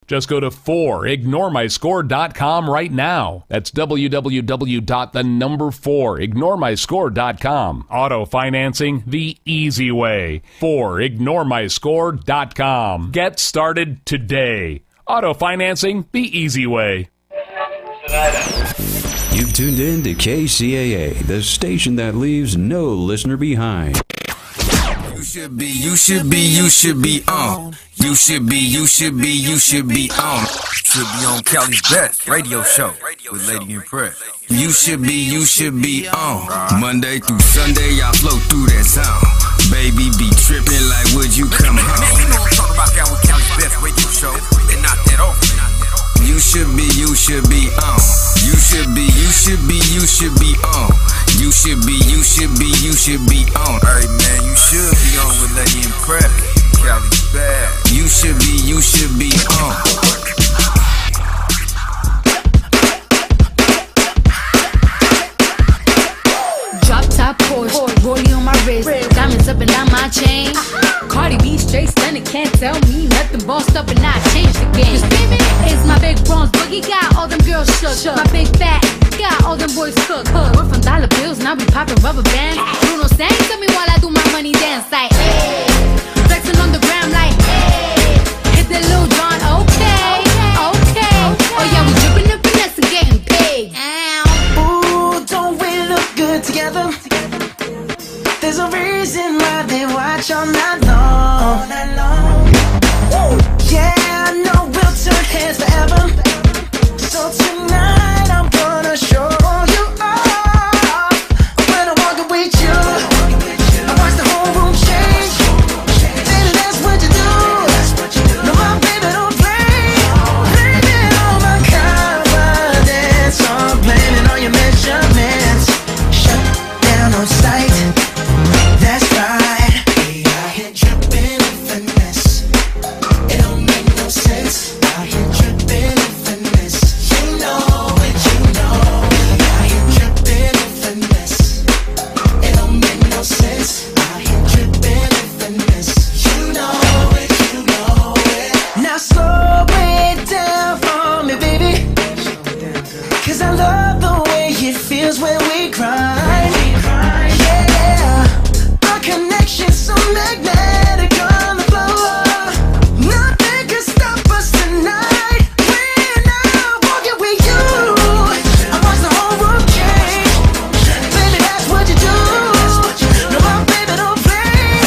Just go to 4ignoremyscore.com right now. That's www.4ignoremyscore.com. Auto financing the easy way. 4ignoremyscore.com. Get started today. Auto financing the easy way. You've tuned in to KCAA, the station that leaves no listener behind. You should be on. You should be on. Should be on Cali's best radio show with Lady Impress. You should be on. Monday through Sunday, I flow through that sound. Baby be tripping like, would you come home? Man, you know I'm talking about that with Cali's best radio show. And not that often. You should be on. You should be on. You should be on. Hey man, you should be on with Lady Impress. Cali's bad. You should be on. Drop top Porsche, rollie on my wrist, diamonds up and down my chain. Cardi B straight stunning, can't tell me nothing. Bossed up and I changed the game. It's my big bronze boogie, got all them girls shook. My big fat, got all them boys cooked. We're from dollar bills, now we popping rubber bands. Bruno sang to me while I do my money dance like, hey. Flexing on the gram like, hey. Hit that Lil Jon, okay. Oh yeah, we dripping and finesse and getting paid. Ooh, don't we look good together? There's a reason why they watch all night long. Woo. Yeah, I know we'll turn heads forever. So tonight I'm gonna show you off. When I'm walking with you, I watch the whole room change. Baby, that's what you do. No, my baby don't play. Blaming all my confidence. I'm blaming all your measurements. Shut down on sight. That's right. We out here dripping in finesse. It don't make no sense. Out here dripping in finesse. You know it, you know it. Out here dripping in finesse. It don't make no sense. Out here dripping in finesse. You know it, you know it. Now slow it down for me, baby. 'Cause I love the way it feels when we grind. Connection's so magnetic on the floor. Nothing can stop us tonight. When I'm walking with you, I watch the whole room change. Baby, that's what you do. No, my baby don't play.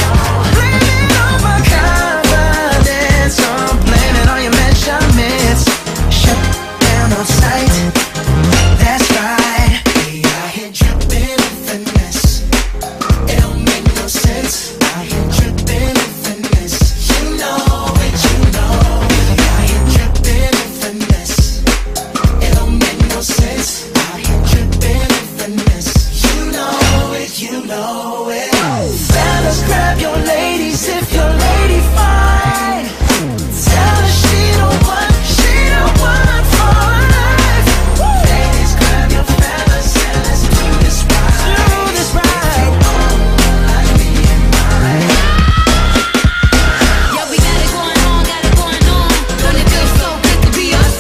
Blaming all my confidence. I'm blaming all your measurements. Shut down on sight. That's right. We out here dripping in finesse. It don't make no sense. Out here dripping in finesse. You know it, you know it. Out here dripping in finesse. It don't make no sense. Out here dripping in finesse. You know it, you know it. Fellas, grab your ladies if your lady fine. Tell her she don't want for life. Ladies, grab your fellas and let's do this right. Yeah, we got it going on. Don't it feel so good to be us?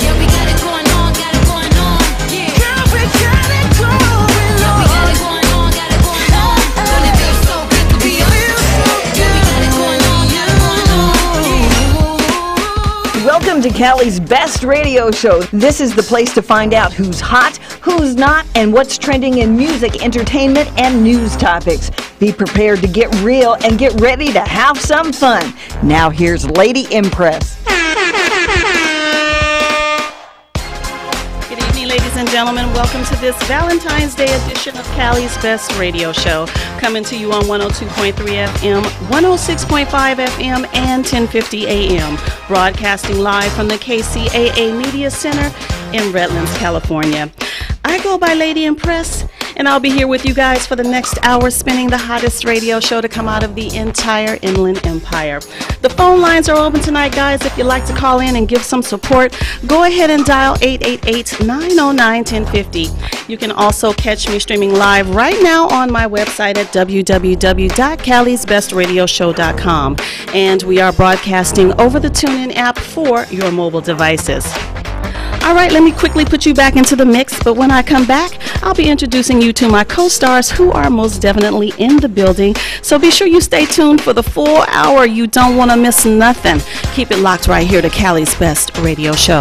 Yeah, we got it going on. Yeah. Girl, we got it going on. Yeah, we got it going on. Don't it feel so good to be us? Yeah, we got it going on. Welcome to Cali's best radio show. This is the place to find out who's hot, who's not, and what's trending in music, entertainment, and news topics. Be prepared to get real and get ready to have some fun. Now here's Lady Impress. Good evening, ladies and gentlemen. Welcome to this Valentine's Day edition of Cali's Best Radio Show. Coming to you on 102.3 FM, 106.5 FM, and 1050 AM. Broadcasting live from the KCAA Media Center in Redlands, California. I go by Lady Impress, And I'll be here with you guys for the next hour, spinning the hottest radio show to come out of the entire Inland Empire. The phone lines are open tonight, guys. If you'd like to call in and give some support, go ahead and dial 888-909-1050. You can also catch me streaming live right now on my website at www.calisbestradioshow.com. And we are broadcasting over the TuneIn app for your mobile devices. All right, let me quickly put you back into the mix, but when I come back, I'll be introducing you to my co-stars who are most definitely in the building. So be sure you stay tuned for the full hour. You don't want to miss nothing. Keep it locked right here to Cali's Best Radio Show.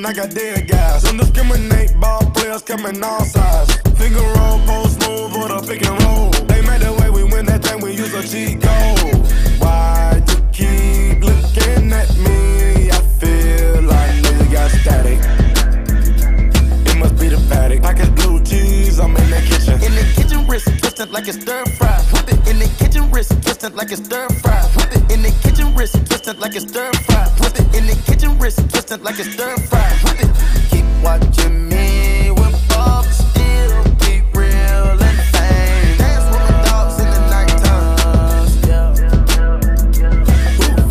I got dead guys. Don't discriminate, ball players come in all sides. Finger roll, post move, or the pick and roll. They made the way we win that thing, we use a cheat code. Why you keep looking at me? I feel I know you got static. It must be the paddock. Package blue cheese, I'm in the kitchen. In the kitchen, wrist twisted like it's stir fry. Whip it in the kitchen, wrist twisted like it's stir fry. Whip it in the kitchen, wrist twisted like it's stir fry. Whip it in the kitchen, wrist twisted like it's stir fry. Keep watching me with Bob still keep real and fame. Dance with my dogs in the nighttime.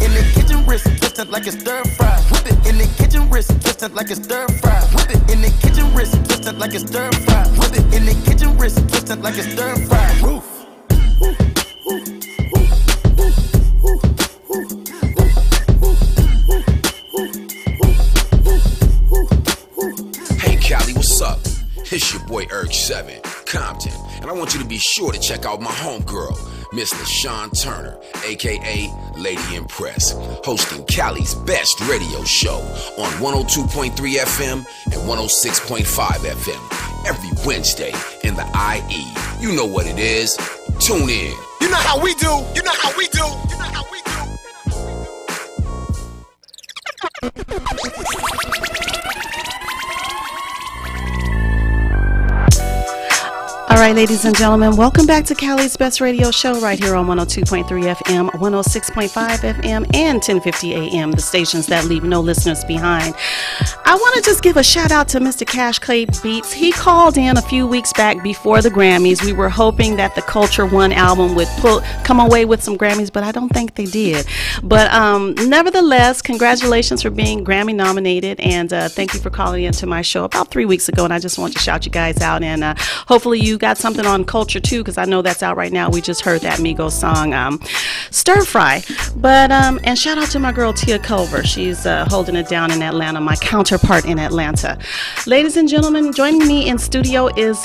In the kitchen, wrist twisted like it's stir fry. Whip it in the kitchen, wrist twisted like it's stir fry. Whip it in the kitchen, wrist twisted like it's stir fry. Whip it in the kitchen, wrist twisted like it's stir fry. Cali, what's up? It's your boy Erg7, Compton, and I want you to be sure to check out my homegirl, Miss LaShawn Turner, aka Lady Impress, hosting Cali's Best Radio Show on 102.3 FM and 106.5 FM every Wednesday in the IE. You know what it is. Tune in. You know how we do. You know how we do. You know how we do. All right, ladies and gentlemen, welcome back to Cali's Best Radio Show right here on 102.3 FM, 106.5 FM, and 1050 AM, the stations that leave no listeners behind. I want to just give a shout out to Mr. Cash Clay Beats. He called in a few weeks back before the Grammys. We were hoping that the Culture One album would come away with some Grammys, but I don't think they did. But nevertheless, congratulations for being Grammy nominated, and thank you for calling into my show about 3 weeks ago, and I just want to shout you guys out, and hopefully you got something on Culture too, because I know that's out right now. We just heard that Migos song, Stir Fry. But and shout out to my girl Tia Culver. She's holding it down in Atlanta, my counterpart in Atlanta. Ladies and gentlemen, joining me in studio is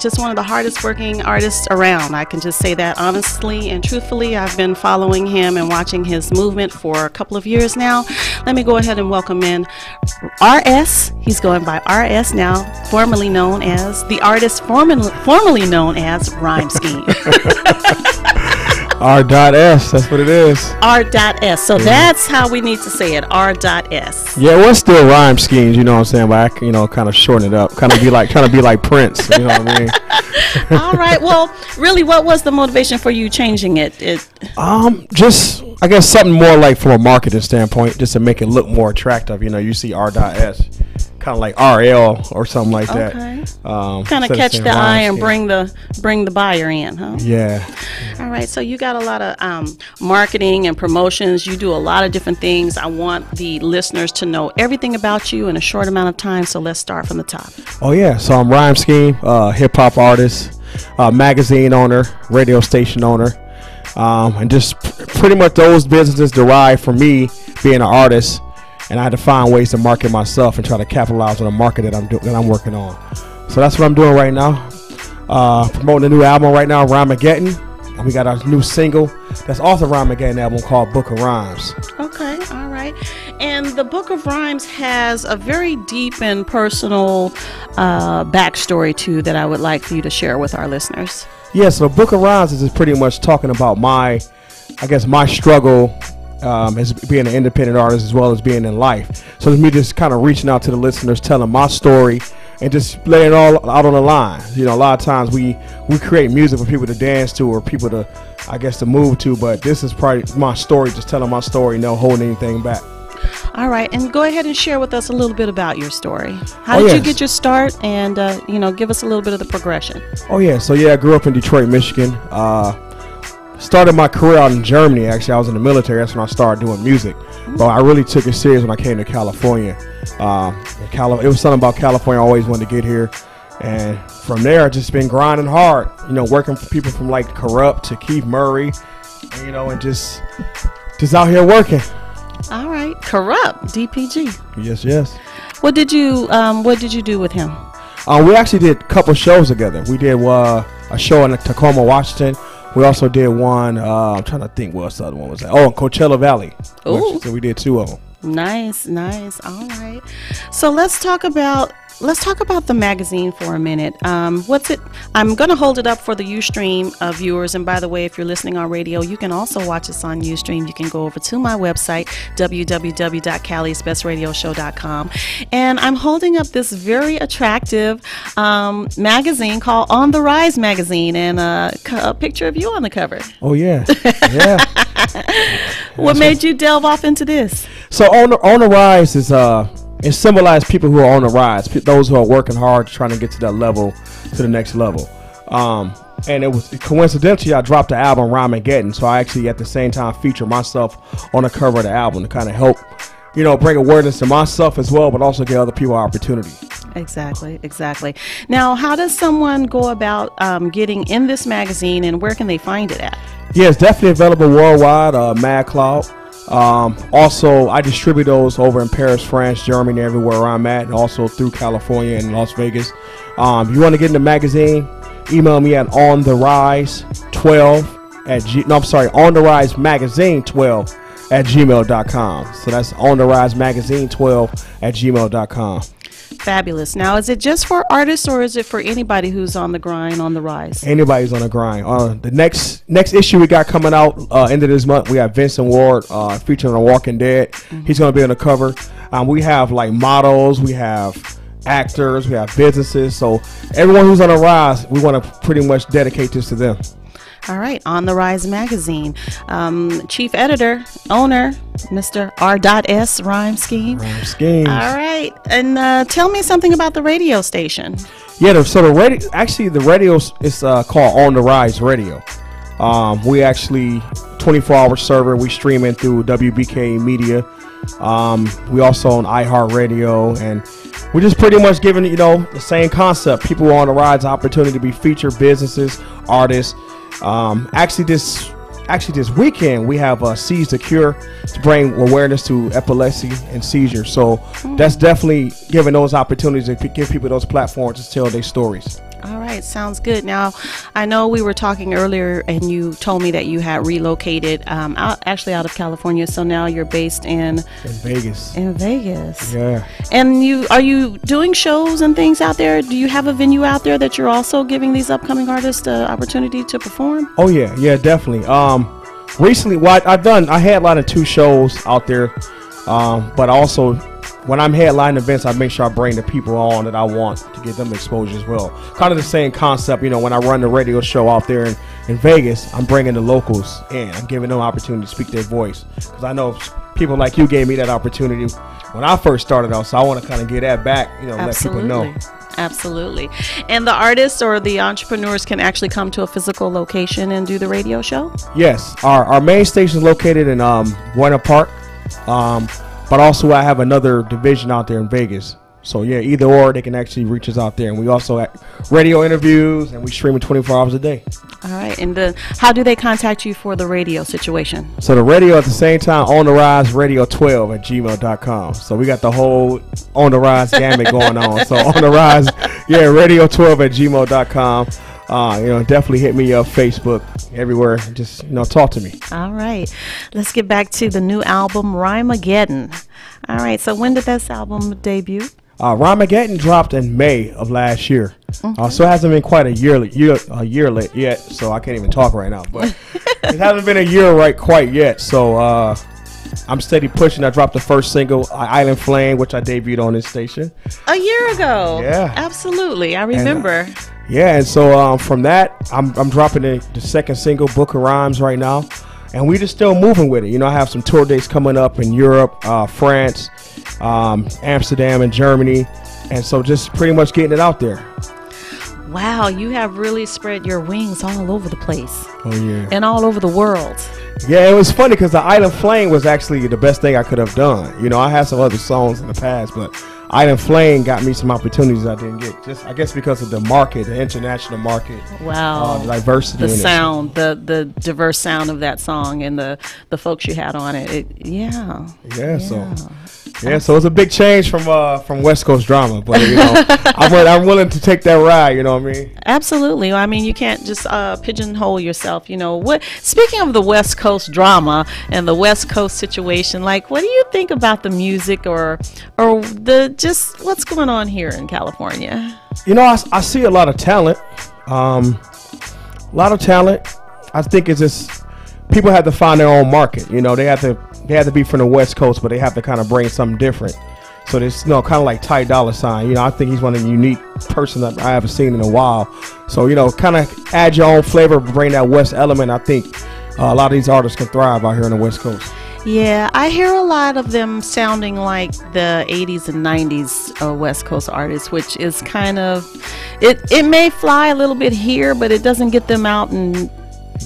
just one of the hardest working artists around. I can just say that honestly and truthfully. I've been following him and watching his movement for a couple of years now. Let me go ahead and welcome in RS. He's going by RS now, formerly known as the artist formerly known as Rhyme Scheme. R.S. That's what it is. R.S. So that's how we need to say it. R.S. Yeah, well, still Rhyme Schemes, you know what I'm saying? But I, kind of shorten it up. Kind of be like, trying to be like Prince, you know what I mean? All right. Well, really, what was the motivation for you changing it? Just, I guess, something more like from a marketing standpoint, just to make it look more attractive. You know, you see R.S. kind of like RL or something like that. Kind of catch the eye and bring the buyer in, huh? Yeah. All right. So you got a lot of marketing and promotions. You do a lot of different things. I want the listeners to know everything about you in a short amount of time. So let's start from the top. Oh yeah. So I'm Rhyme Scheme, hip hop artist, magazine owner, radio station owner, and just pretty much those businesses derive from me being an artist. And I had to find ways to market myself and try to capitalize on the market that I'm working on. So that's what I'm doing right now. Promoting a new album right now, Rhymageddon. And we got our new single that's off the Rhymageddon album called Book of Rhymes. Okay, all right. And the Book of Rhymes has a very deep and personal backstory too that I would like for you to share with our listeners. Yeah, so Book of Rhymes is pretty much talking about my struggle as being an independent artist as well as being in life. So it's me just kind of reaching out to the listeners, telling my story and just laying it all out on the line. You know, a lot of times we create music for people to dance to or people to, to move to, but this is probably my story, just telling my story, no holding anything back. All right, and go ahead and share with us a little bit about your story. How did you get your start, and give us a little bit of the progression. Oh yeah, so I grew up in Detroit, Michigan. Started my career out in Germany. Actually, I was in the military. That's when I started doing music. But I really took it serious when I came to California. It was something about California. I always wanted to get here. And from there, I've just been grinding hard, working for people from like Corrupt to Keith Murray, and just out here working. All right. Corrupt, DPG. Yes. What did you do with him? We actually did a couple shows together. We did a show in Tacoma, Washington. We also did one, I'm trying to think what the other one was at. Oh, in Coachella Valley. So we did 2 of them. Nice. All right. So let's talk about the magazine for a minute. What's it? I'm going to hold it up for the Ustream viewers. And by the way, if you're listening on radio, you can also watch us on Ustream. You can go over to my website, www.calisbestradioshow.com. And I'm holding up this very attractive magazine called On the Rise magazine, and a picture of you on the cover. Oh, yeah. Yeah. What made you delve off into this? So On the Rise is... it symbolizes people who are on the rise, those who are working hard, trying to get to that level, to the next level. And it was coincidentally I dropped the album Rhymageddon, so I actually at the same time feature myself on the cover of the album to kind of help, bring awareness to myself as well, but also give other people opportunity. Exactly. Now, how does someone go about getting in this magazine, and where can they find it at? Yeah, it's definitely available worldwide, MadCloud. Also, I distribute those over in Paris, France, Germany, everywhere I'm at, and also through California and Las Vegas. If you want to get in the magazine, email me at ontherisemagazine12@gmail.com. So that's ontherisemagazine12@gmail.com. Fabulous. Now, is it just for artists, or is it for anybody who's on the grind, on the rise? Anybody's on the grind. The next issue we got coming out end of this month, we have Vincent Ward featuring on Walking Dead. Mm-hmm. He's going to be on the cover. We have like models. We have actors, we have businesses. So everyone who's on the rise, we want to pretty much dedicate this to them. All right, On the Rise magazine, chief editor, owner, Mr. R.S. Rhyme Scheme. Rhyme Scheme. All right, and tell me something about the radio station. Yeah, so the radio is called On the Rise Radio. We actually 24-hour server. We stream in through WBK Media. We also on iHeartRadio, and we're just pretty much giving the same concept. People on the rise opportunity to be featured, businesses, artists. Actually this weekend we have Seize the Cure to bring awareness to epilepsy and seizures. So that's definitely giving those opportunities to give people those platforms to tell their stories. All right, sounds good. Now, I know we were talking earlier, and you told me that you had relocated out of California. So now you're based in Vegas. In Vegas. Yeah. And are you doing shows and things out there? Do you have a venue out there that you're also giving these upcoming artists the opportunity to perform? Oh yeah, definitely. Recently, I headlined 2 shows out there, but also, when I'm headlining events, I make sure I bring the people on that I want to give them exposure as well. Kind of the same concept, when I run the radio show out there in Vegas, I'm bringing the locals in. I'm giving them opportunity to speak their voice. Because I know people like you gave me that opportunity when I first started out, so I want to kind of get that back, let people know. Absolutely. And the artists or the entrepreneurs can actually come to a physical location and do the radio show? Yes. Our main station is located in Buena Park. But also I have another division out there in Vegas. So yeah, either or, they can actually reach us out there. And we also have radio interviews, and we stream it 24 hours a day. All right. And how do they contact you for the radio situation? So the radio at the same time, On the Rise Radio 12 at gmail.com. So we got the whole On the Rise gamut going on. So On the Rise, Radio 12 at gmail.com. Definitely hit me up, Facebook, everywhere. Just, talk to me. All right. Let's get back to the new album, Rhymageddon. All right. So when did this album debut? Rhymageddon dropped in May of last year. Mm-hmm. So it hasn't been quite a year yet. So I can't even talk right now. But it hasn't been a year quite yet. So I'm steady pushing. I dropped the first single, Island Flame, which I debuted on this station a year ago. Yeah. Absolutely. I remember. And so from that, I'm dropping the second single, Book of Rhymes, right now. And we just still moving with it. I have some tour dates coming up in Europe, France, Amsterdam, and Germany. And so just pretty much getting it out there. Wow, you have really spread your wings all over the place. Oh, yeah. And all over the world. Yeah, it was funny because the Island Flame was actually the best thing I could have done. I had some other songs in the past, but Island Flame got me some opportunities I didn't get. Just, I guess, because of the market, the international market. Wow. The diversity. The sound, the diverse sound of that song and the folks you had on it. Yeah. So it's a big change from West Coast drama, but I'm willing to take that ride. You know what I mean? Absolutely. I mean, you can't just pigeonhole yourself. Speaking of the West Coast drama and the West Coast situation, what do you think about the music or just what's going on here in California? I see a lot of talent. I think it's just people have to find their own market. They have to be from the West Coast, but they have to kind of bring something different. So there's kind of like Ty Dolla $ign. I think he's one of the unique person that I haven't seen in a while. So kind of add your own flavor, bring that West element. I think a lot of these artists can thrive out here on the West Coast. Yeah, I hear a lot of them sounding like the 80s and 90s West Coast artists, which is kind of, it may fly a little bit here, but it doesn't get them out in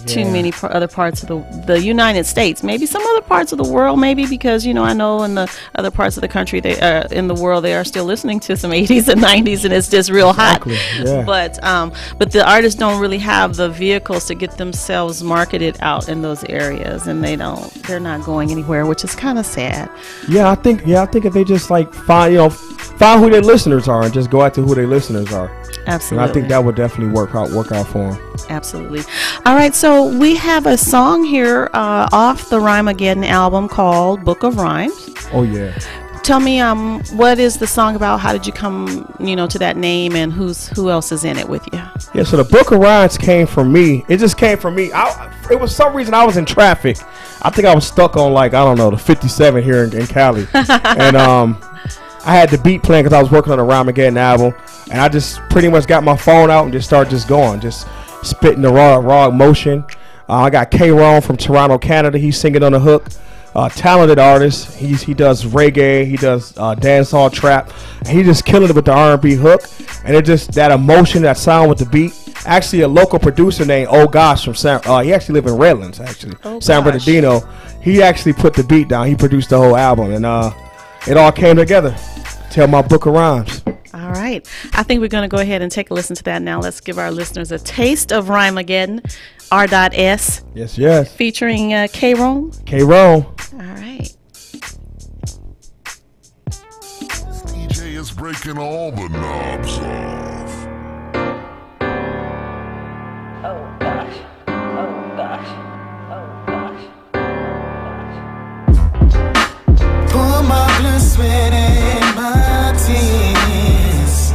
too many other parts of the United States. Maybe some other parts of the world, maybe, because I know in the other parts of the country, in the world, they are still listening to some 80s and 90s, and it's just real hot. Yeah. But the artists don't really have the vehicles to get themselves marketed out in those areas, and they're not going anywhere, which is kind of sad. I think if they just find who their listeners are and just go after who their listeners are. Absolutely. And I think that would definitely work out for them. Absolutely. All right, so we have a song here off the Rhymageddon album called Book of Rhymes. Oh, yeah. Tell me, what is the song about? How did you come, to that name, and who else is in it with you? Yeah, so the Book of Rhymes came from me. It just came from me. It was some reason I was in traffic. I think I was stuck on the 57 here in Cali. And I had the beat playing because I was working on a Rhymageddon album, and I just pretty much got my phone out and just started just going, just spitting the raw emotion. I got K-Ron from Toronto, Canada. He's singing on the hook. Talented artist. He does reggae. He does dancehall, trap. And he just killing it with the R&B hook. And it just that emotion, that sound with the beat. Actually, a local producer named Oh Gosh from he actually live in Redlands. Actually, San Bernardino. He actually put the beat down. He produced the whole album, and it all came together. Tell my book of rhymes. All right. I think we're going to go ahead and take a listen to that now. Let's give our listeners a taste of Rhymageddon, R.S. Yes. Featuring K-Ron. K-Ron. All right. DJ is breaking all the knobs off. Oh gosh. Oh gosh. Oh gosh. Pour my blood, sweat, and my tears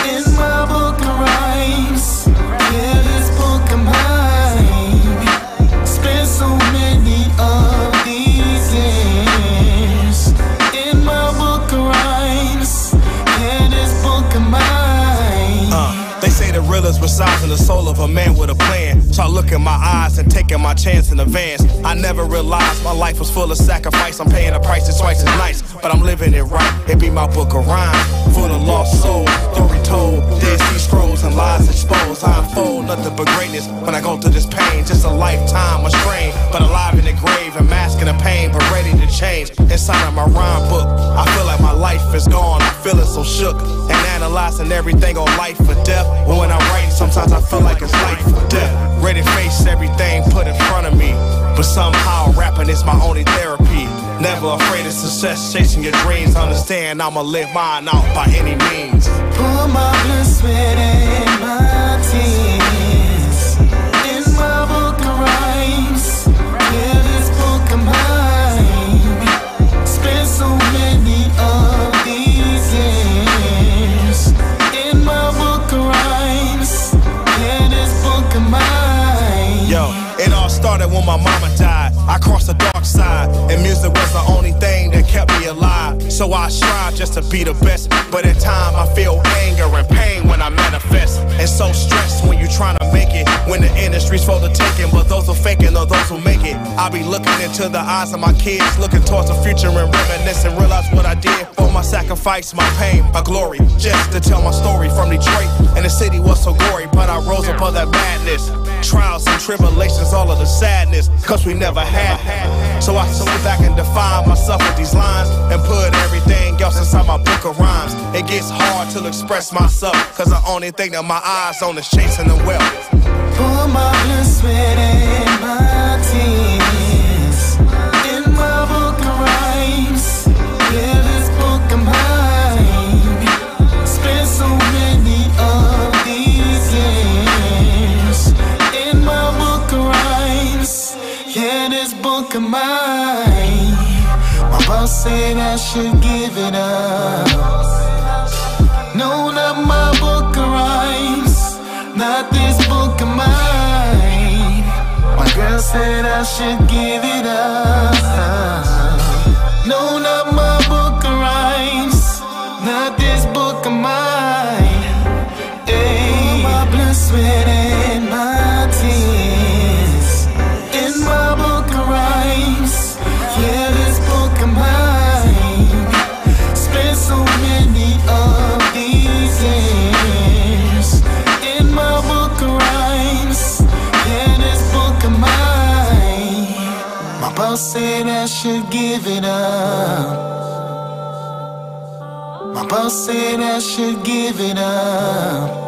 in my book of rhymes. Yeah, this book of mine. Spent so many of these years in my book of rhymes. Yeah, this book of mine. They say the realest resides in the soul of a man with a plan. So I look in my eyes and taking my chance in advance. I never realized my life was full of sacrifice. I'm paying a price that's twice as nice, but I'm living it right. It be my book of rhymes for the lost soul. Story told, Dead Sea Scrolls and lies exposed. I unfold nothing but greatness when I go through this pain. Just a lifetime of strain, but alive in the grave and masking the pain, but ready to change. Inside of my rhyme book, I feel like my life is gone. I'm feeling so shook and analyzing everything on life or death. But when I write, sometimes I feel like it's life or death. Ready to face everything put in front of me, but somehow rapping is my only therapy. Never afraid of success, chasing your dreams. Understand I'ma live mine out by any means. Pour my blood, sweat, and my tears in my book of rhymes. Yeah, this book of mine. Spent so many of these years in my book of rhymes. Yeah, this book of mine. Yo, it all started when my mama died. I crossed the dark side, and music was the only thing that kept me alive. So I strive just to be the best, but in time I feel anger and pain when I manifest. And so stressed when you trying to make it, when the industry's for the taking, but those who faking are those who make it. I be looking into the eyes of my kids, looking towards the future and reminisce and realize what I did for my sacrifice, my pain, my glory, just to tell my story from Detroit. And the city was so gory, but I rose above that madness. Trials and tribulations, all of the sadness, cause we never had. So I sit back and define myself with these lines and put everything else inside my book of rhymes. It gets hard to express myself, cause the only thing that my eyes on is chasing the wealth. Pour my blood, sweat, and my tears in my book of rhymes. Yeah, this book of mine. Spent so many of these years in my book of rhymes. Yeah, this book of mine. My boss said I should give it up. No, not my book of rhymes, not this book of mine. My girl said I should give it up. No, not my book of rhymes, not this book of mine. Hey, my blood, sweat, and my tears in my book of rhymes. Yeah, this book of mine. Spent so many of these years in my book of rhymes. Yeah, this book of mine. My boss said I should give it up. My boss said I should give it up.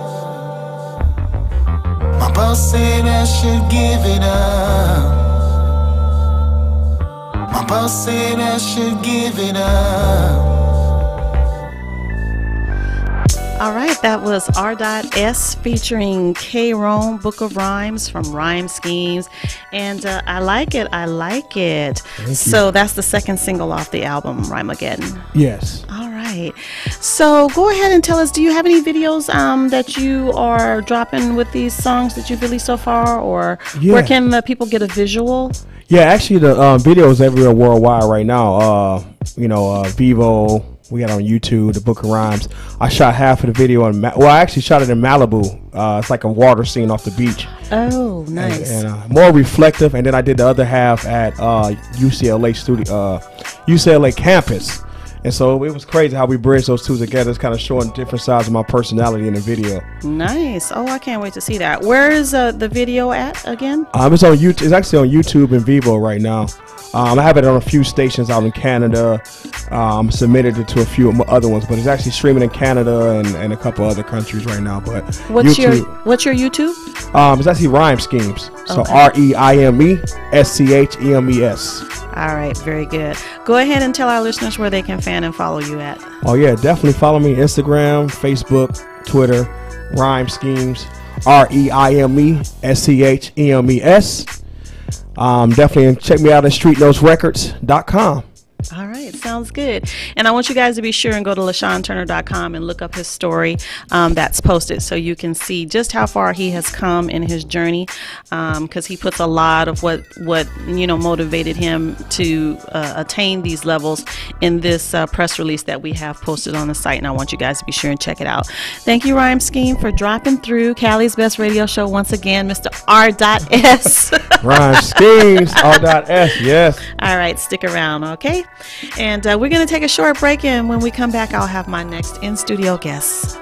My boss said I should give it up. My boss said I should give it up. All right, that was R.S. featuring K-Ron, Book of Rhymes from Rhyme Schemes. And I like it. I like it. So that's the second single off the album, Rhymageddon. Yes. All right. So go ahead and tell us, do you have any videos that you are dropping with these songs that you've released so far? Or where can the people get a visual? Yeah, actually the video is everywhere worldwide right now. Vivo, We got it on YouTube, the Book of Rhymes. I shot half of the video I actually shot it in Malibu. It's like a water scene off the beach. Oh, nice. And more reflective. And then I did the other half at UCLA campus. And so it was crazy how we bridged those two together. It's kind of showing different sides of my personality in the video. Nice. Oh, I can't wait to see that. Where is the video at again? It's on YouTube. It's actually on YouTube and Vivo right now. I have it on a few stations out in Canada. Submitted it to a few other ones, but it's actually streaming in Canada and a couple other countries right now. But what's your YouTube? It's actually Rhyme Schemes. So Okay. REIMESCHEMES. All right, very good. Go ahead and tell our listeners where they can fan and follow you at. Oh yeah, definitely follow me Instagram, Facebook, Twitter, Rhyme Schemes, REIMESCHEMES. Definitely check me out at streetnotesrecords.com. All right, sounds good. And I want you guys to be sure and go to LaShawnTurner.com and look up his story that's posted so you can see just how far he has come in his journey, because he puts a lot of what motivated him to attain these levels in this press release that we have posted on the site, and I want you guys to be sure and check it out. Thank you, Rhyme Scheme, for dropping through Cali's Best Radio Show once again, Mr. R.S. Rhyme Schemes, R.S, yes. All right, stick around, okay? And we're going to take a short break, and when we come back, I'll have my next in-studio guest.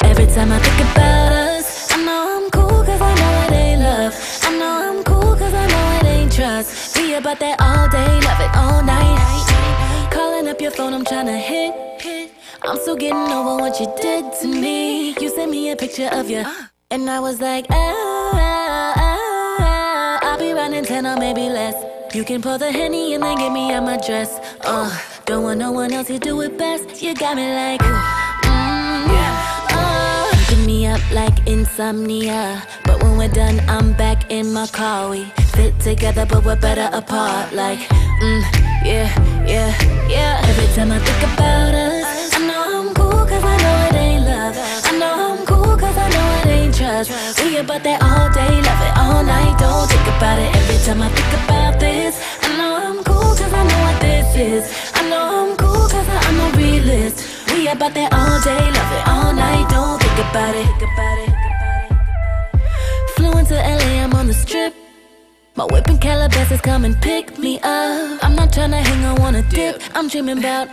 Every time I think about us, I know I'm cool cause I know it ain't love. I know I'm cool cause I know it ain't trust. Be about that all day, love it all night. Calling up your phone, I'm trying to hit. I'm still getting over what you did to me. You sent me a picture of you, and I was like, I'll be running 10 or maybe less. You can pour the Henny and then get me out my dress. Don't want no one else, you do it best. You got me like, keeping me up like insomnia. But when we're done, I'm back in my car. We fit together, but we're better apart. Like, yeah. Every time I think about us, I know I'm cool cause I know it ain't love. I know I'm cool cause I know it ain't trust. We about that all day, love it all night. Don't think about it every time I think about this. I know I'm cool cause I know what this is. I know I'm cool cause I'm a realist. We about that all day, love it all night. Don't think about it. Flew into LA, I'm on the strip. My whip in Calabasas, come and pick me up. I'm not tryna hang, I wanna dip. I'm dreaming about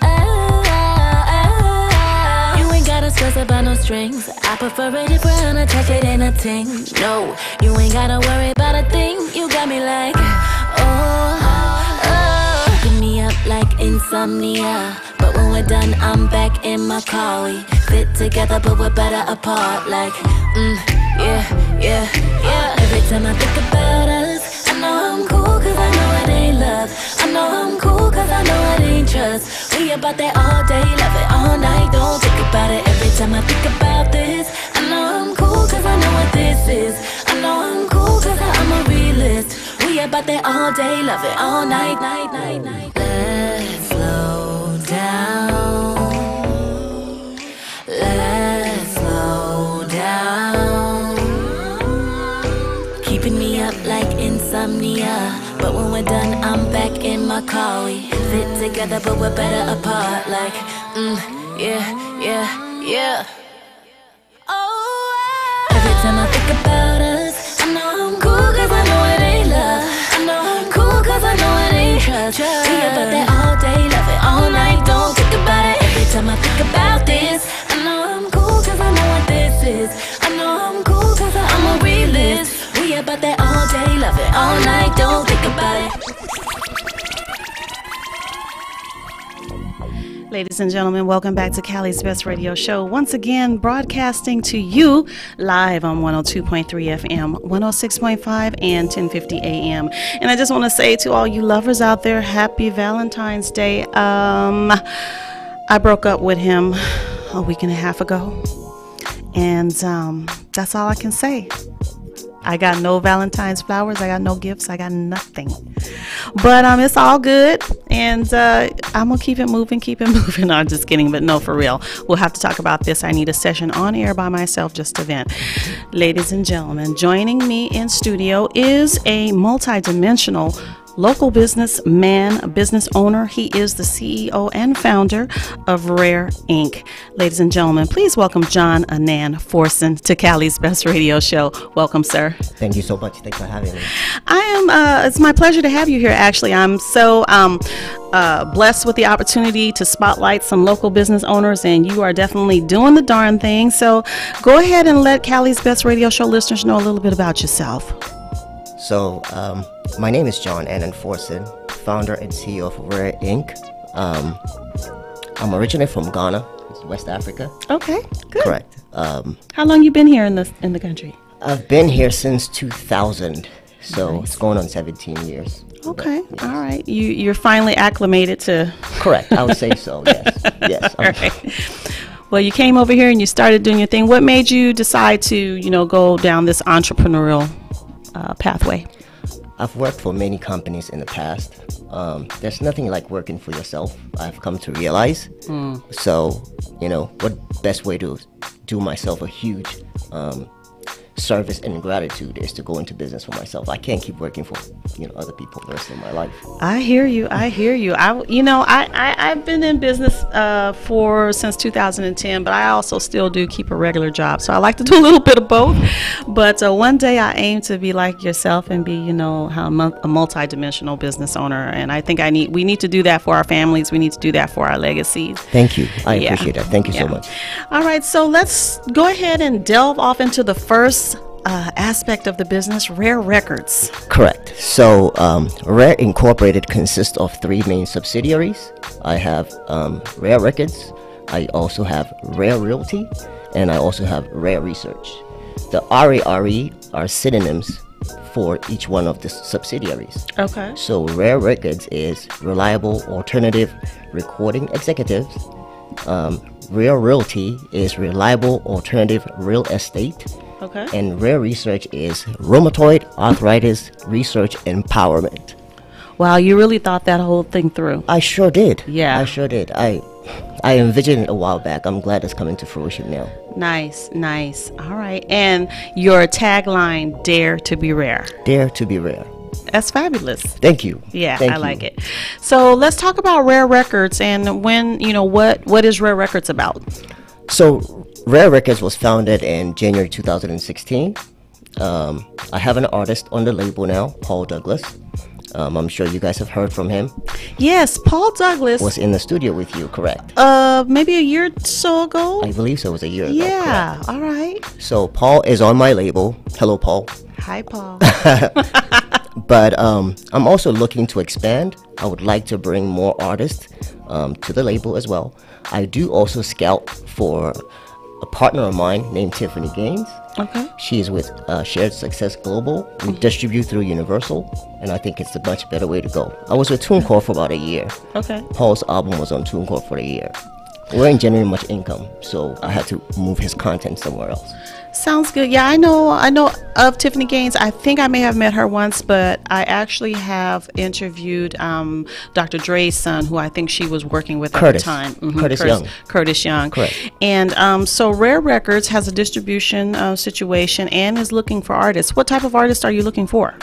you ain't gotta stress about no strings. I prefer it if we're unattached, it ain't a ting. No, you ain't gotta worry about a thing. You got me like, keeping me up like insomnia. But when we're done, I'm back in my car. We fit together, but we're better apart. Like, yeah. Every time I think about us, I know I'm cool cause I know it ain't love. I know I'm cool cause I know it ain't trust. We about that all day, love it all night. Don't think about it every time I think about this. I know I'm cool cause I know what this is. I know I'm cool cause I'm a realist. We about that all day, love it all night. Let's slow down. Let's slow down. Keeping me up like insomnia. But when we're done, I'm back in my car. We fit together, but we're better apart. Like, yeah. Every time I think about us, I know I'm cool cause I know it ain't love. I know I'm cool cause I know it ain't trust. We about that all day, love it all night. Don't think about it every time I think about this. I know I'm cool cause I know what this is. I know I'm cool cause I'm a realist. We about that all day, love it all night. Don't think about it. Ladies and gentlemen, welcome back to Cali's Best Radio Show. Once again, broadcasting to you live on 102.3 FM, 106.5, and 1050 AM. And I just want to say to all you lovers out there, happy Valentine's Day. I broke up with him a week and a half ago. And that's all I can say. I got no Valentine's flowers. I got no gifts. I got nothing. But it's all good. And I'm going to keep it moving. No, I'm just kidding, but no, for real. We'll have to talk about this. I need a session on air by myself just to vent. Ladies and gentlemen, joining me in studio is a multidimensional local businessman, a business owner. He is the CEO and founder of Rare Inc. Ladies and gentlemen, please welcome John Anand Forson to Cali's Best Radio Show. Welcome, sir. Thank you so much. Thanks for having me. It's my pleasure to have you here, actually. I'm so blessed with the opportunity to spotlight some local business owners, and you are definitely doing the darn thing. So go ahead and let Cali's Best Radio Show listeners know a little bit about yourself. So, my name is John Anand Forson, founder and CEO of Rare Inc. I'm originally from Ghana, West Africa. Okay, good. Correct. How long you been here in the country? I've been here since 2000, so It's going on 17 years. Okay, but, yes. All right. You're finally acclimated to... Correct, I would say so, yes. Yes. All right. Well, you came over here and you started doing your thing. What made you decide to, go down this entrepreneurial pathway? I've worked for many companies in the past. There's nothing like working for yourself, I've come to realize. So, what best way to do myself a huge service and gratitude is to go into business for myself. I can't keep working for other people the rest of my life. I hear you. I've been in business since 2010, but I also still do keep a regular job. So I like to do a little bit of both. But one day I aim to be like yourself and be a multi-dimensional business owner. And I think we need to do that for our families. We need to do that for our legacies. Thank you. I appreciate that. Thank you so much. All right. So let's go ahead and delve off into the first aspect of the business, Rare Records. Correct. So Rare Incorporated consists of three main subsidiaries. I have Rare Records, I also have Rare Realty, and I also have Rare Research. The RARE are synonyms for each one of the subsidiaries. Okay. So Rare Records is Reliable Alternative Recording Executives. Rare Realty is Reliable Alternative Real Estate. Okay. And Rare Research is Rheumatoid Arthritis Research Empowerment. Wow, you really thought that whole thing through. I sure did. Yeah. I sure did. I envisioned it a while back. I'm glad it's coming to fruition now. Nice. All right. And your tagline, Dare to be Rare. Dare to be Rare. That's fabulous. Thank you. Yeah, Thank I you. like it. So let's talk about Rare Records and what is Rare Records about? So Rare Records was founded in January 2016. I have an artist on the label now, Paul Douglas. I'm sure you guys have heard from him. Yes, Paul Douglas was in the studio with you, correct? Maybe a year or so ago. I believe so. It was a year ago. Yeah, correct. All right. So Paul is on my label. Hello, Paul. Hi, Paul. But I'm also looking to expand. I would like to bring more artists to the label as well. I do also scout for a partner of mine named Tiffany Gaines. Okay. She is with Shared Success Global. We distribute through Universal, and I think it's a much better way to go. I was with TuneCore for about a year. Okay. Paul's album was on TuneCore for a year. We weren't generating much income, so I had to move his content somewhere else. Sounds good. Yeah, I know of Tiffany Gaines. I think I may have met her once, but I actually have interviewed Dr. Dre's son, who I think she was working with at the time. Mm-hmm. Curtis Young. Correct. And so Rare Records has a distribution situation and is looking for artists. What type of artists are you looking for?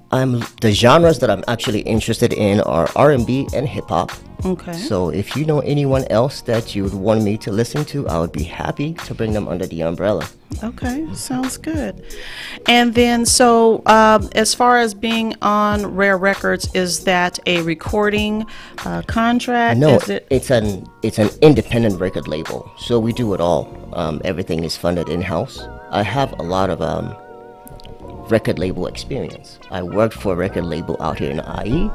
The genres that I'm actually interested in are R&B and hip-hop. Okay. So if you know anyone else that you would want me to listen to, I would be happy to bring them under the umbrella. Okay, sounds good. And then, so as far as being on Rare Records, is that a recording contract? No, it's an independent record label. So we do it all. Everything is funded in-house. I have a lot of record label experience. I worked for a record label out here in IE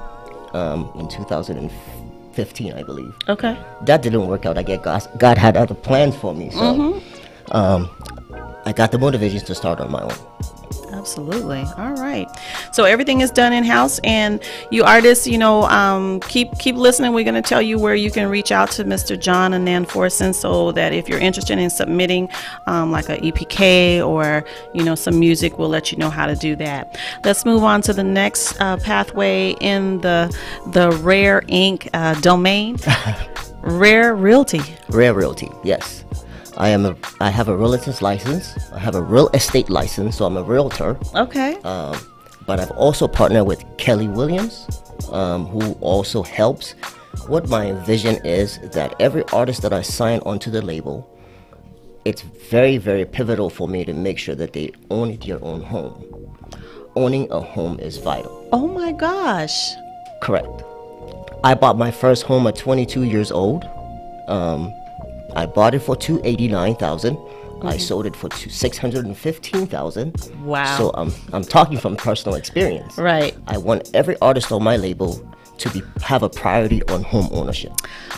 in 2015, I believe. Okay. That didn't work out. I guess God had other plans for me. So I got the motivation to start on my own. Absolutely. All right. So everything is done in-house, and you artists, keep listening. We're going to tell you where you can reach out to Mr. John and Nan Forson, so that if you're interested in submitting like a EPK or, some music, we'll let you know how to do that. Let's move on to the next pathway in the Rare Inc. Domain. Rare Realty. Rare Realty, yes. I have a realtor's license. I have a real estate license, so I'm a realtor. Okay. But I've also partnered with Kelly Williams, who also helps. What my vision is that every artist that I sign onto the label, it's very, very pivotal for me to make sure that they own their own home. Owning a home is vital. Oh my gosh. Correct. I bought my first home at 22 years old. I bought it for $289,000. I sold it for $615,000. Wow. So I'm talking from personal experience. Right. I want every artist on my label to have a priority on home ownership.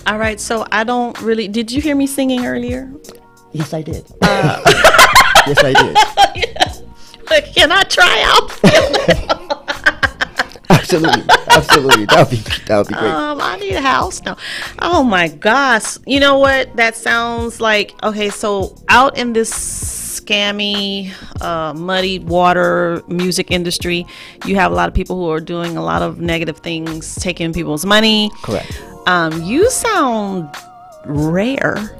All right. So I don't really. Did you hear me singing earlier? Yes, I did. Yes, I did. Yeah. Can I try out? Absolutely. That would be great. I need a house now. Oh my gosh. You know what? That sounds like, okay, so out in this scammy, muddy water music industry, you have a lot of people who are doing a lot of negative things, taking people's money. Correct. You sound rare.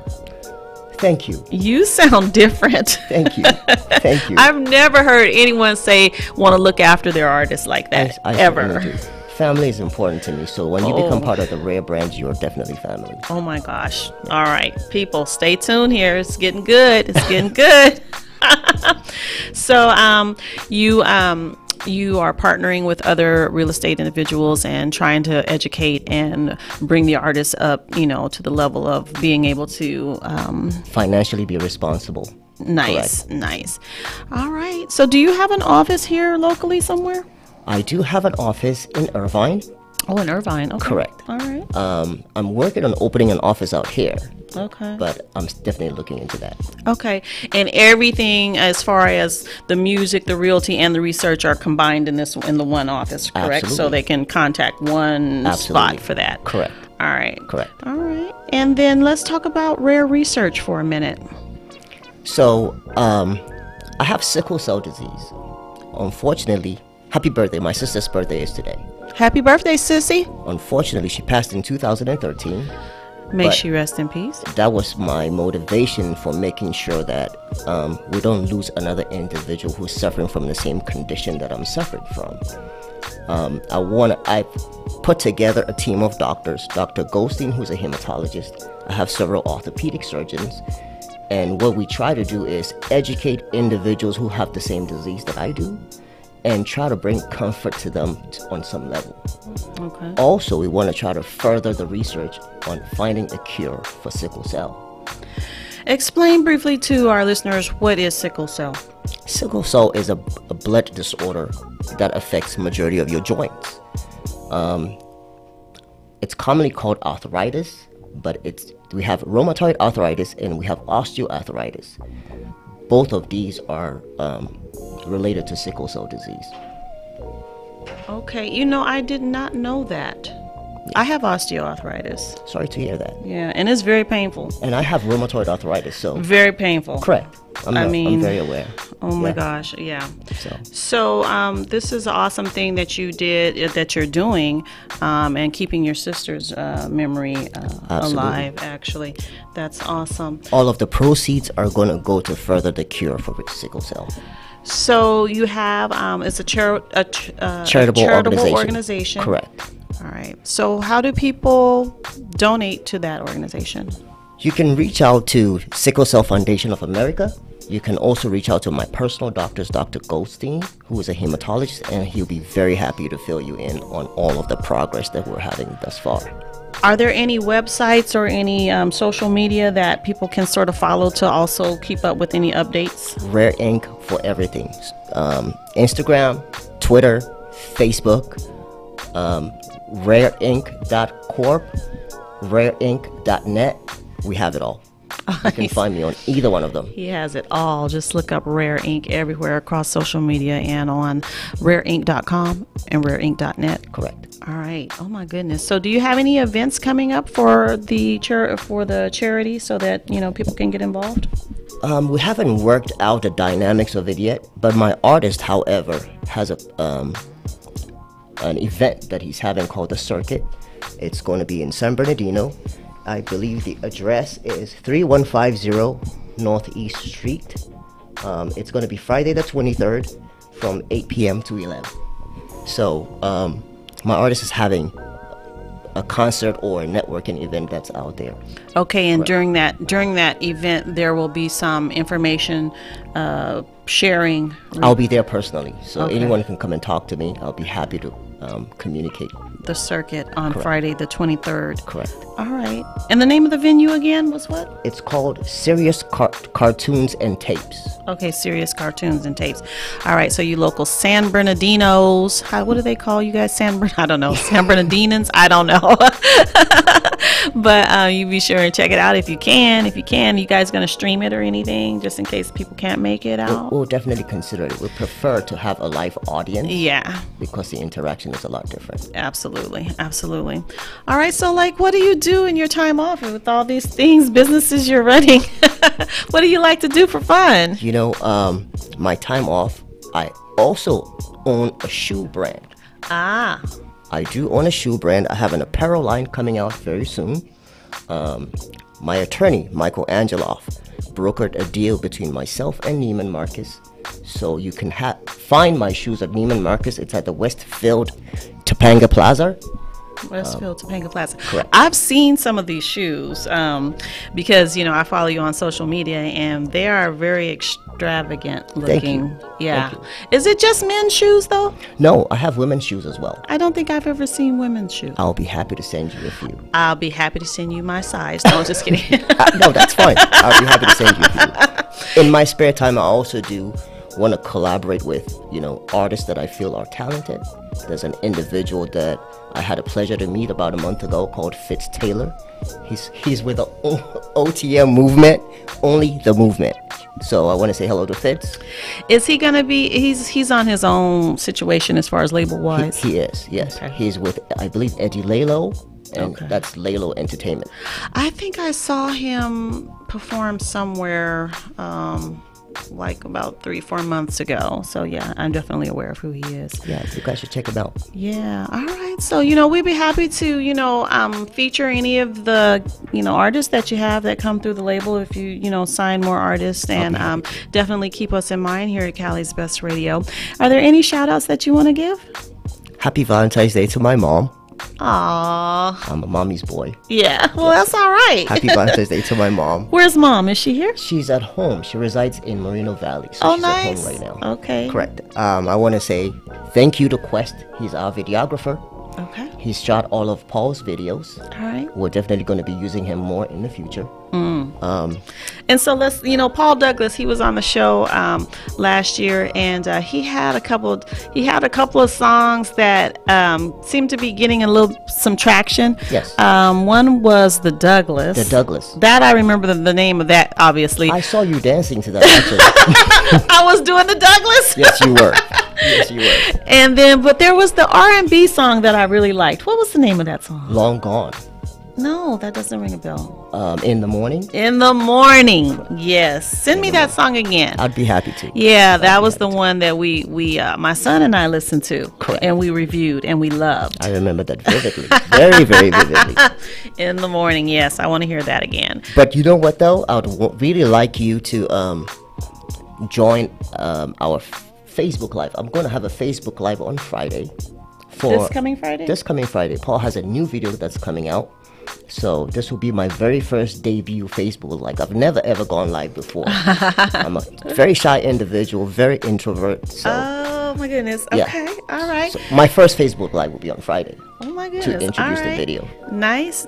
Thank you. You sound different. Thank you. Thank you. I've never heard anyone say want to look after their artists like that, ever. Family is important to me, so when you become part of the Rare brand, you're definitely family. Oh my gosh. All right, people, stay tuned here. It's getting good. It's getting good. So you are partnering with other real estate individuals and trying to educate and bring the artists up, to the level of being able to financially be responsible. Nice. Correct. Nice. All right. So do you have an office here locally somewhere? I do have an office in Irvine. Oh, in Irvine. Okay. Correct. All right. I'm working on opening an office out here. Okay. But I'm definitely looking into that. Okay. And everything as far as the music, the realty, and the research are combined in the one office, correct? Absolutely. So they can contact one spot for that. Correct. All right. Correct. All right. And then let's talk about Rare Research for a minute. So, I have sickle cell disease. Unfortunately, happy birthday. My sister's birthday is today. Happy birthday, sissy. Unfortunately, she passed in 2013. May she rest in peace. That was my motivation for making sure that we don't lose another individual who's suffering from the same condition that I'm suffering from. I put together a team of doctors. Dr. Goldstein, who's a hematologist. I have several orthopedic surgeons. And what we try to do is educate individuals who have the same disease that I do and try to bring comfort to them on some level. Okay. Also, we want to try to further the research on finding a cure for sickle cell. Explain briefly to our listeners, what is sickle cell? Sickle cell is a blood disorder that affects majority of your joints. It's commonly called arthritis, but we have rheumatoid arthritis and we have osteoarthritis. Both of these are related to sickle cell disease. Okay, I did not know that. I have osteoarthritis. Sorry to hear that. Yeah, and it's very painful. And I have rheumatoid arthritis, so very painful. Correct. I'm very aware. Oh my gosh, yeah. So this is an awesome thing that you did, that you're doing, and keeping your sister's memory alive. Actually, that's awesome. All of the proceeds are going to go to further the cure for sickle cell. So you have it's a charitable organization. Correct. All right. So how do people donate to that organization? You can reach out to Sickle Cell Foundation of America. You can also reach out to my personal doctors, Dr. Goldstein, who is a hematologist, and he'll be very happy to fill you in on all of the progress that we're having thus far. Are there any websites or any social media that people can sort of follow to also keep up with any updates? Rare Inc. for everything. Instagram, Twitter, Facebook, rareinc.corp, rareinc.net. We have it all. You can find me on either one of them. He has it all. Just look up Rare Ink everywhere across social media and on rareink.com and rareink.net. Correct. All right. Oh my goodness. So do you have any events coming up for the charity so that, people can get involved? We haven't worked out the dynamics of it yet, but my artist, however, has an event that he's having called The Circuit. It's going to be in San Bernardino. I believe the address is 3150 Northeast Street. It's going to be Friday the 23rd from 8 p.m. to 11. So my artist is having a concert or a networking event that's out there. Okay, and during that event, there will be some information sharing. I'll be there personally, so anyone can come and talk to me. I'll be happy to communicate. The Circuit on Friday the 23rd. Correct. All right. And the name of the venue again was what? It's called Serious Cartoons and Tapes. Okay, Serious Cartoons and Tapes. All right, so you local San Bernardinos. What do they call you guys? I don't know. San Bernardinans? I don't know. But you be sure and check it out if you can. If you can, you guys going to stream it or anything just in case people can't make it out? We'll definitely consider it. We prefer to have a live audience. Yeah. Because the interaction is a lot different. Absolutely. Absolutely. All right, so what do you do in your time off with all these things, businesses you're running? What do you like to do for fun? My time off, I also own a shoe brand. Ah. I do own a shoe brand. I have an apparel line coming out very soon. My attorney, Michael Angeloff, brokered a deal between myself and Neiman Marcus. So you can find my shoes at Neiman Marcus. It's at the Westfield Topanga Plaza. Westfield Topanga Plaza. Correct. I've seen some of these shoes because I follow you on social media and they are very extravagant looking. Thank you. Yeah. Thank you. Is it just men's shoes though? No, I have women's shoes as well. I don't think I've ever seen women's shoes. I'll be happy to send you a few. I'll be happy to send you my size. No, just kidding. No, that's fine. I'll be happy to send you a few. In my spare time, I also do want to collaborate with artists that I feel are talented. There's an individual that I had a pleasure to meet about a month ago called Fitz Taylor. He's with the OTM movement, only the movement. So I want to say hello to Fitz. Is he gonna be? He's on his own situation as far as label wise. He is, yes. Okay. He's with, I believe, Eddie Lalo, and that's Lalo Entertainment. I think I saw him perform somewhere. About 3-4 months ago. So yeah, I'm definitely aware of who he is. Yeah, you guys should check him out. Yeah. All right. So we'd be happy to feature any of the artists that you have that come through the label if you sign more artists, and definitely keep us in mind here at Cali's Best Radio. Are there any shout outs that you want to give? Happy Valentine's Day to my mom. Aww. I'm a mommy's boy. Yeah, well, that's all right. Happy Valentine's Day to my mom. Where's mom? Is she here? She's at home. She resides in Moreno Valley. So she's nice. at home right now. Okay. Correct. I want to say thank you to Quest. He's our videographer. Okay. He's shot all of Paul's videos. All right. We're definitely going to be using him more in the future. And so let's, Paul Douglas, he was on the show last year, and he had a couple of songs that seemed to be getting some traction. Yes. One was The Douglas. The Douglas. That I remember the name of that, obviously. I saw you dancing to that, actually. I was doing The Douglas? Yes, you were. Yes, you were. And then, but there was the R&B song that I really liked. What was the name of that song? Long Gone. No, that doesn't ring a bell. In the Morning? In the Morning, yes. Send me that song again. I'd be happy to. Yeah, that was the one that we my son and I listened to. Correct. And we reviewed and we loved. I remember that vividly. Very, very vividly. In the Morning, yes. I want to hear that again. But you know what, though? I would really like you to join our Facebook Live. I'm going to have a Facebook Live on Friday. This coming Friday? This coming Friday. Paul has a new video that's coming out. So this will be my very first debut Facebook Live. I've never ever gone live before. I'm a very shy individual, very introvert. So oh my goodness. Okay. All right. So my first Facebook Live will be on Friday. Oh my goodness. To introduce the video. Nice.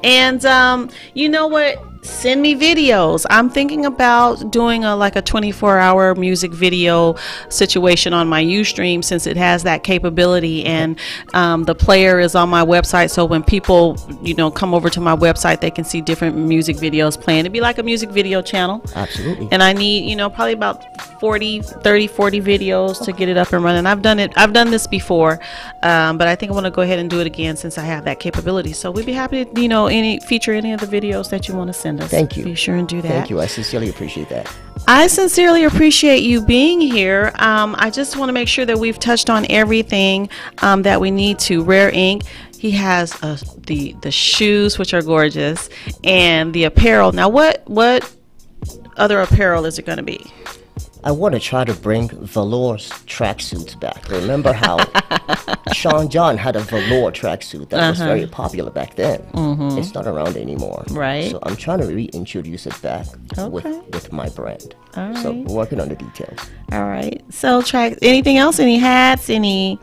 And you know what? send me videos. I'm thinking about doing like a 24-hour music video situation on my Ustream, since it has that capability, and the player is on my website, so when people come over to my website, they can see different music videos playing. It'd be like a music video channel. Absolutely. And I need probably about 40 videos to get it up and running. I've done this before, but I think I want to go ahead and do it again since I have that capability. So we'd be happy to feature any of the videos that you want to send us. Thank you. Be sure and do that. Thank you. I sincerely appreciate that. I sincerely appreciate you being here. I just want to make sure that we've touched on everything that we need to. Rare Ink. He has the shoes, which are gorgeous, and the apparel. Now, what other apparel is it going to be? I want to try to bring velour tracksuits back. Remember how Sean John had a velour tracksuit that was very popular back then? It's not around anymore. Right. So I'm trying to reintroduce it back with my brand. All right. So we're working on the details. All right. So anything else? Any hats? Any?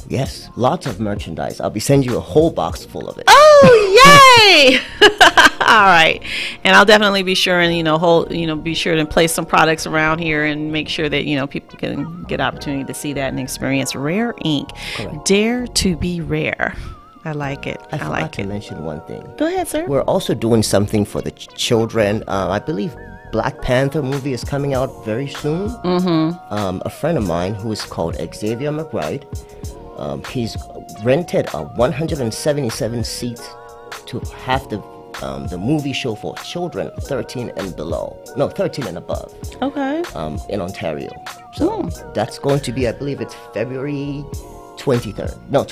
Yes, lots of merchandise. I'll be sending you a whole box full of it. Oh, yay! All right, and I'll definitely be sure and be sure to place some products around here and make sure that people can get opportunity to see that and experience Rare Ink. Correct. Dare to be rare. I like it. I forgot to mention one thing. Go ahead, sir. We're also doing something for the children. I believe Black Panther movie is coming out very soon. A friend of mine who is called Xavier McBride, he's rented a 177 seats to have the movie show for children 13 and above. Okay. In Ontario. So that's going to be, I believe it's February 23rd. No,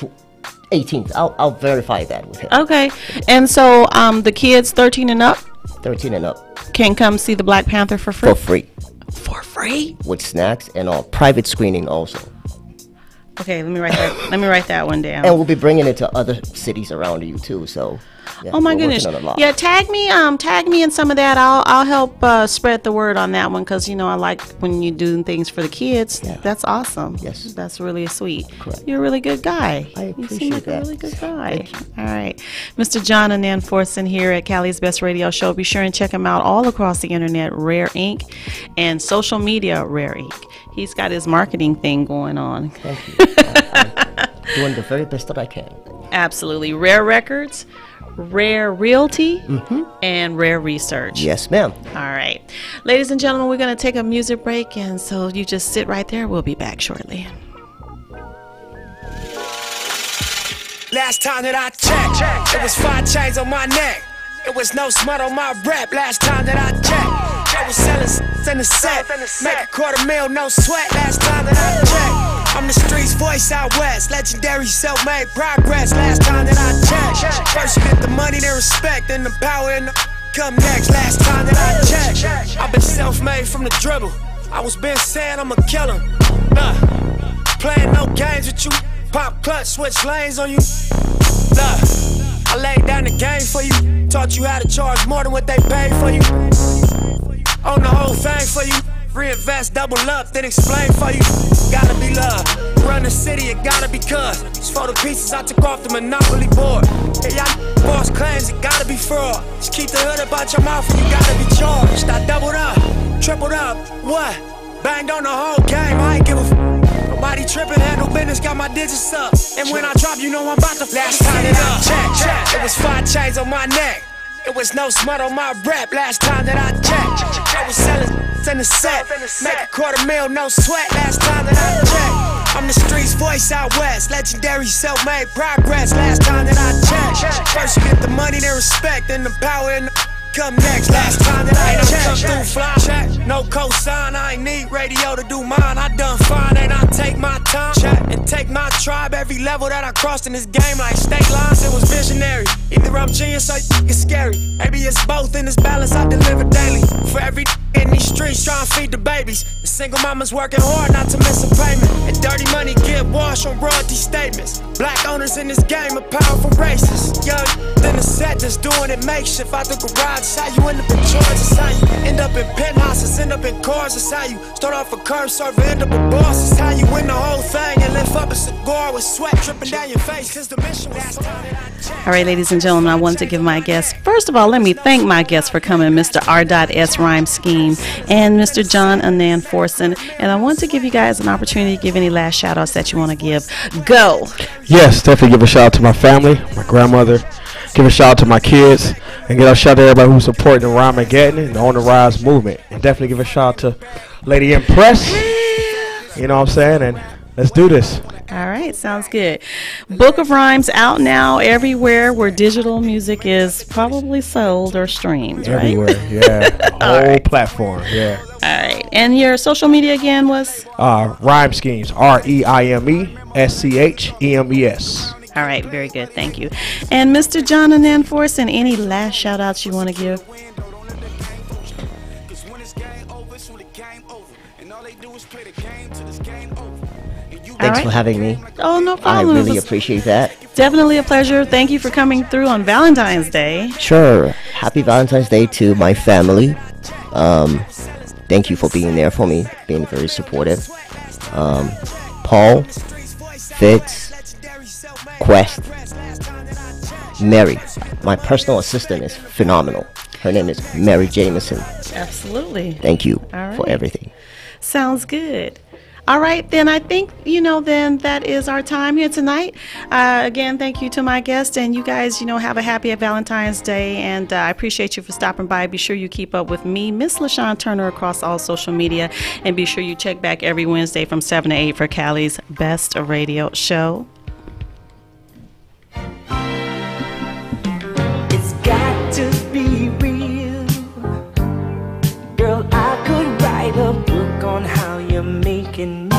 18th. I'll verify that with him. Okay. And so the kids 13 and up 13 and up can come see the Black Panther for free? For free. For free? With snacks and all. Private screening also. Okay, let me write that one down. And we'll be bringing it to other cities around you too. So, yeah, oh my goodness! Yeah, tag me in some of that. I'll help spread the word on that one, because I like when you do things for the kids. Yeah. That's awesome. Yes, that's really sweet. Correct. You're a really good guy. I appreciate you seem like that. a really good guy. All right, Mr. John Anand Forson here at Cali's Best Radio Show. Be sure and check him out all across the internet, Rare Ink, and social media, Rare Ink. He's got his marketing thing going on. Thank you. I'm doing the very best that I can. Absolutely. Rare Records, Rare Realty, and Rare Research. Yes, ma'am. All right. Ladies and gentlemen, we're going to take a music break, and so you just sit right there. We'll be back shortly. Last time that I checked, it was 5 chains on my neck. It was no smut on my rep. Last time that I checked, I was selling in the set. Make $250,000, no sweat. Last time that I checked, I'm the streets voice out west. Legendary self-made progress. Last time that I checked, first you get the money, then respect, then the power and the come next. Last time that I checked, I've been self-made from the dribble. I was been saying I'm a killer. Playing no games with you. Pop clutch, switch lanes on you. I laid down the game for you. Taught you how to charge more than what they paid for you. Own the whole thing for you. Reinvest, double up, then explain for you. Gotta be love. Run the city, it gotta be cuz. It's for the pieces I took off the Monopoly board. Hey, y'all boss claims, it gotta be fraud. Just keep the hood about your mouth and you gotta be charged. I doubled up, tripled up, what? Banged on the whole game, I ain't give a f. Nobody tripping, handle business, got my digits up. And when I drop, you know I'm about to last time that I checked, it was 5 chains on my neck. It was no smut on my rep. Last time that I checked, I was selling in the set. Make $250,000, no sweat. Last time that I checked, I'm the streets voice out west. Legendary self-made progress. Last time that I checked, first you get the money, then respect, then the power and the come next. Last time that I come through fly, no cosign. I ain't need radio to do mine. I done fine, and I take my time and take my tribe. Every level that I crossed in this game, like state lines, it was visionary. Either I'm genius or it's scary. Maybe it's both in this balance I deliver daily. For every in these streets trying to feed the babies. The single mama's working hard not to miss a payment. And dirty money get washed on royalty statements. Black owners in this game are powerful racists. Young, then the set just doing it makeshift out the garage. It's how you end up in charge. It's how you end up in penthouses, end up in cars. It's how you start off a curb server, end up a boss. It's how you win the whole thing and lift up a cigar with sweat dripping down your face. Cause the mission was last time that I checked. All right, ladies and gentlemen, I wanted to give my guests, first of all, let me thank my guests for coming, Mr. R.S. Rhyme Scheme and Mr. John Anand Forson. And I want to give you guys an opportunity to give any last shout outs that you want to give. Go. Yes, definitely give a shout out to my family, my grandmother. Give a shout out to my kids. And give a shout out to everybody who's supporting the Rhymageddon and the On the Rise movement. And definitely give a shout out to Lady Impress. You know what I'm saying? And let's do this. All right, sounds good. Book of Rhymes out now everywhere where digital music is probably sold or streamed, right? Everywhere, yeah. Whole platform, yeah. All right, and your social media again was? Rhyme Schemes, REIMESCHEMES. All right, very good, thank you. And Mr. John Anand Forson, any last shout outs you want to give? Thanks for having me. Oh, no problem. I really appreciate that. Definitely a pleasure. Thank you for coming through on Valentine's Day. Sure. Happy Valentine's Day to my family. Thank you for being there for me, being very supportive. Paul, Fitz, Quest, Mary. My personal assistant is phenomenal. Her name is Mary Jameson. Absolutely. Thank you right. for everything. Sounds good. All right, then I think, then that is our time here tonight. Again, thank you to my guest, and you guys, have a happy Valentine's Day, and I appreciate you for stopping by. Be sure you keep up with me, Miss LaShawn Turner, across all social media, and be sure you check back every Wednesday from 7 to 8 for Cali's Best Radio Show. It's got to be real. Girl, I could write a book on how you're making